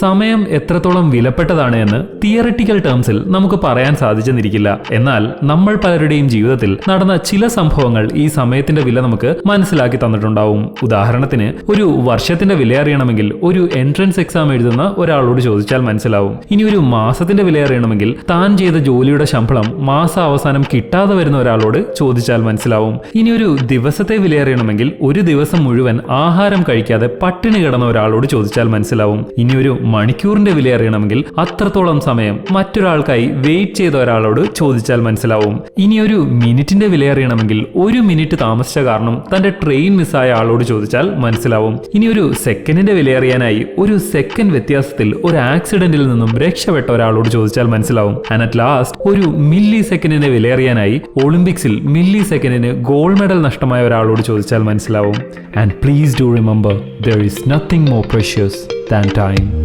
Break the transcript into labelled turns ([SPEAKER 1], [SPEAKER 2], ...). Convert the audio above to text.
[SPEAKER 1] സമയം എത്രത്തോളം വിലപ്പെട്ടതാണ് എന്ന് തിയറിറ്റിക്കൽ ടേംസിൽ നമുക്ക് പറയാൻ സാധിച്ചെന്നിരിക്കില്ല. എന്നാൽ നമ്മൾ പലരുടെയും ജീവിതത്തിൽ നടന്ന ചില സംഭവങ്ങൾ ഈ സമയത്തിന്റെ വില നമുക്ക് മനസ്സിലാക്കി തന്നിട്ടുണ്ടാവും. ഉദാഹരണത്തിന്, ഒരു വർഷത്തിന്റെ വില അറിയണമെങ്കിൽ ഒരു എൻട്രൻസ് എക്സാം എഴുതുന്ന ഒരാളോട് ചോദിച്ചാൽ മനസ്സിലാവും. ഇനി ഒരു മാസത്തിന്റെ വില അറിയണമെങ്കിൽ താൻ ചെയ്ത ജോലിയുടെ ശമ്പളം മാസാവസാനം കിട്ടാതെ വരുന്ന ഒരാളോട് ചോദിച്ചാൽ മനസ്സിലാവും. ഇനി ഒരു ദിവസത്തെ വില അറിയണമെങ്കിൽ ഒരു ദിവസം മുഴുവൻ ആഹാരം കഴിക്കാതെ പട്ടിണി കിടന്ന ഒരാളോട് ചോദിച്ചാൽ മനസ്സിലാവും. ഇനി ഒരു മണിക്കൂറിന്റെ വില അറിയണമെങ്കിൽ അത്രത്തോളം സമയം മറ്റൊരാൾക്കായി വെയിറ്റ് ചെയ്ത ഒരാളോട് ചോദിച്ചാൽ മനസ്സിലാവും. ഇനി ഒരു മിനിറ്റിന്റെ വില അറിയണമെങ്കിൽ ഒരു മിനിറ്റ് താമസിച്ച കാരണം തന്റെ ട്രെയിൻ മിസ്സായ ആളോട് ചോദിച്ചാൽ മനസ്സിലാവും. ഇനി ഒരു സെക്കൻഡിന്റെ വില അറിയാനായി ഒരു സെക്കൻഡ് വ്യത്യാസത്തിൽ ഒരു ആക്സിഡന്റിൽ നിന്നും രക്ഷപ്പെട്ട ഒരാളോട് ചോദിച്ചാൽ മനസ്സിലാവും. ആൻഡ് അറ്റ് ലാസ്റ്റ്, ഒരു മില്ലി സെക്കൻഡിന്റെ വില അറിയാനായി ഒളിമ്പിക്സിൽ മില്ലി സെക്കൻഡിന് ഗോൾഡ് മെഡൽ നഷ്ടമായ ഒരാളോട് ചോദിച്ചാൽ മനസ്സിലാവും. And please do remember, there is nothing more precious than time.